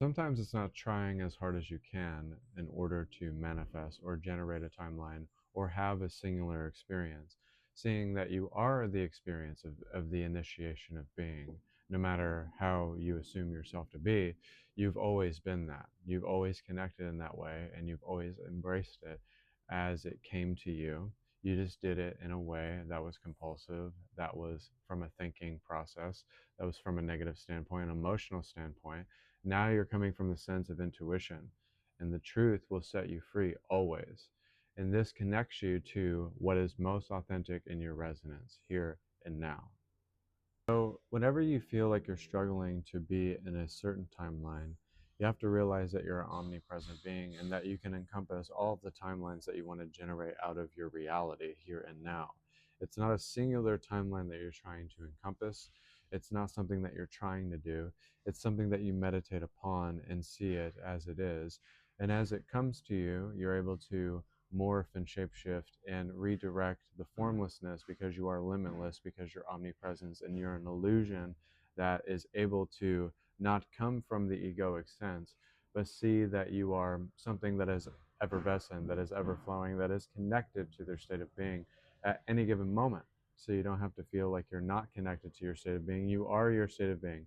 Sometimes it's not trying as hard as you can in order to manifest or generate a timeline or have a singular experience, seeing that you are the experience of the initiation of being. No matter how you assume yourself to be, you've always been that. You've always connected in that way, and you've always embraced it as it came to you. You just did it in a way that was compulsive, that was from a thinking process, that was from a negative standpoint, an emotional standpoint. Now you're coming from the sense of intuition, and the truth will set you free always. And this connects you to what is most authentic in your resonance here and now. So, whenever you feel like you're struggling to be in a certain timeline, you have to realize that you're an omnipresent being and that you can encompass all of the timelines that you want to generate out of your reality here and now. It's not a singular timeline that you're trying to encompass. It's not something that you're trying to do. It's something that you meditate upon and see it as it is. And as it comes to you, you're able to morph and shapeshift and redirect the formlessness because you are limitless, because you're omnipresence and you're an illusion that is able to not come from the egoic sense, but see that you are something that is effervescent, that is ever flowing, that is connected to their state of being at any given moment. So you don't have to feel like you're not connected to your state of being. You are your state of being.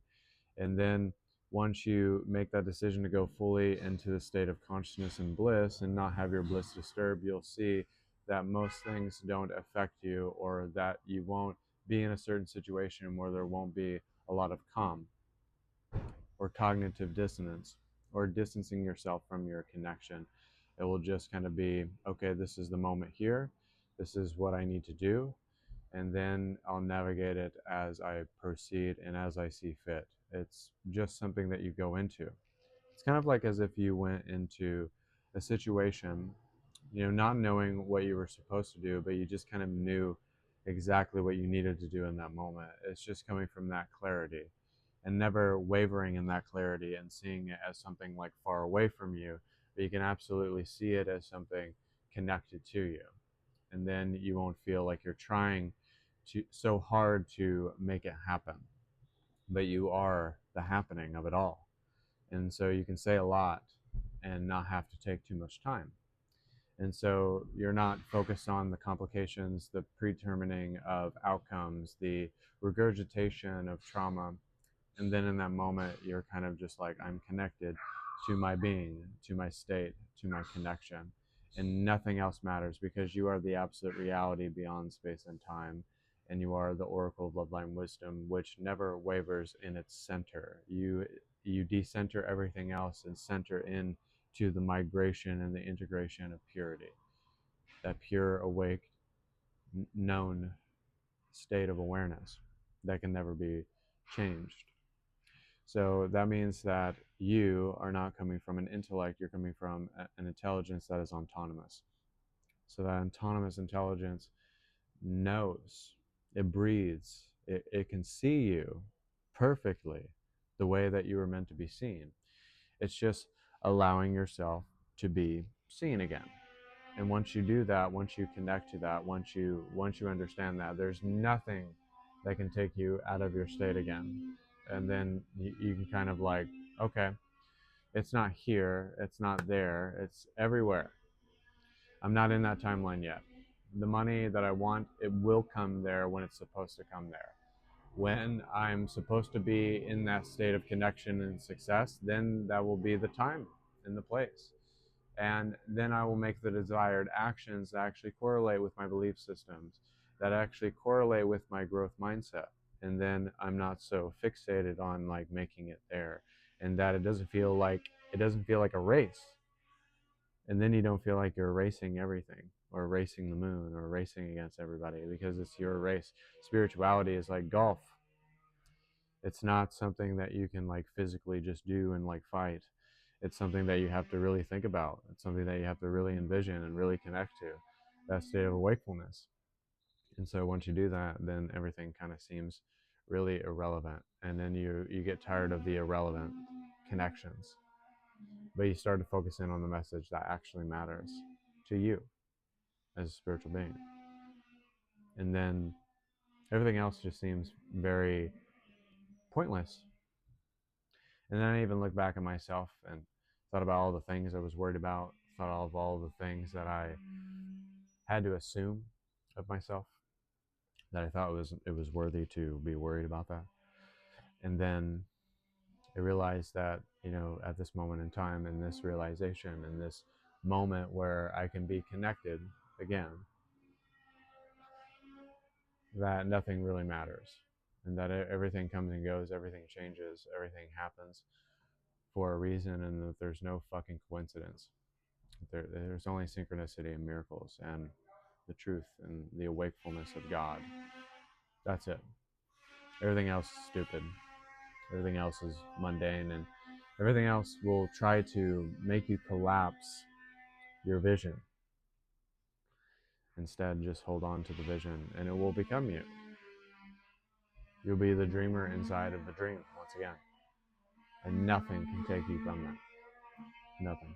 And then once you make that decision to go fully into the state of consciousness and bliss and not have your bliss disturbed, you'll see that most things don't affect you, or that you won't be in a certain situation where there won't be a lot of calm or cognitive dissonance or distancing yourself from your connection. It will just kind of be, okay, this is the moment here. This is what I need to do, and then I'll navigate it as I proceed and as I see fit. It's just something that you go into. It's kind of like as if you went into a situation, not knowing what you were supposed to do, but you just kind of knew exactly what you needed to do in that moment. It's just coming from that clarity and never wavering in that clarity and seeing it as something like far away from you, but you can absolutely see it as something connected to you. And then you won't feel like you're trying so hard to make it happen, but you are the happening of it all. And so you can say a lot and not have to take too much time. And so you're not focused on the complications, the predetermining of outcomes, the regurgitation of trauma. And then in that moment, you're kind of just like, I'm connected to my being, to my state, to my connection. And nothing else matters because you are the absolute reality beyond space and time. And you are the oracle of bloodline wisdom, which never wavers in its center. You decenter everything else and center in to the migration and the integration of purity, that pure, awake, known state of awareness that can never be changed. So that means that you are not coming from an intellect, you're coming from an intelligence that is autonomous. So that autonomous intelligence knows, it breathes, it can see you perfectly the way that you were meant to be seen. It's just allowing yourself to be seen again. And once you do that, once you connect to that, once you understand that, there's nothing that can take you out of your state again. And then you can kind of like, okay, it's not here, it's not there, it's everywhere. I'm not in that timeline yet. The money that I want, it will come there when it's supposed to come there. When I'm supposed to be in that state of connection and success, then that will be the time and the place. And then I will make the desired actions that actually correlate with my belief systems, that actually correlate with my growth mindset. And then I'm not so fixated on like making it there, and that it doesn't feel like a race. And then you don't feel like you're racing everything or racing the moon or racing against everybody because it's your race. Spirituality is like golf. It's not something that you can like physically just do and like fight. It's something that you have to really think about. It's something that you have to really envision and really connect to, that state of wakefulness. And so once you do that, then everything kind of seems really irrelevant. And then you get tired of the irrelevant connections. But you start to focus in on the message that actually matters to you as a spiritual being. And then everything else just seems very pointless. And then I even looked back at myself and thought about all the things I was worried about, thought of all the things that I had to assume of myself, that I thought it was worthy to be worried about that. And then I realized that, at this moment in time, in this realization, in this moment where I can be connected again, that nothing really matters, and that everything comes and goes, everything changes, everything happens for a reason, and that there's no fucking coincidence. There's only synchronicity and miracles and the truth and the awakefulness of God. That's it. Everything else is stupid. Everything else is mundane, and everything else will try to make you collapse your vision. Instead, just hold on to the vision and it will become you. You'll be the dreamer inside of the dream once again. And nothing can take you from that. Nothing.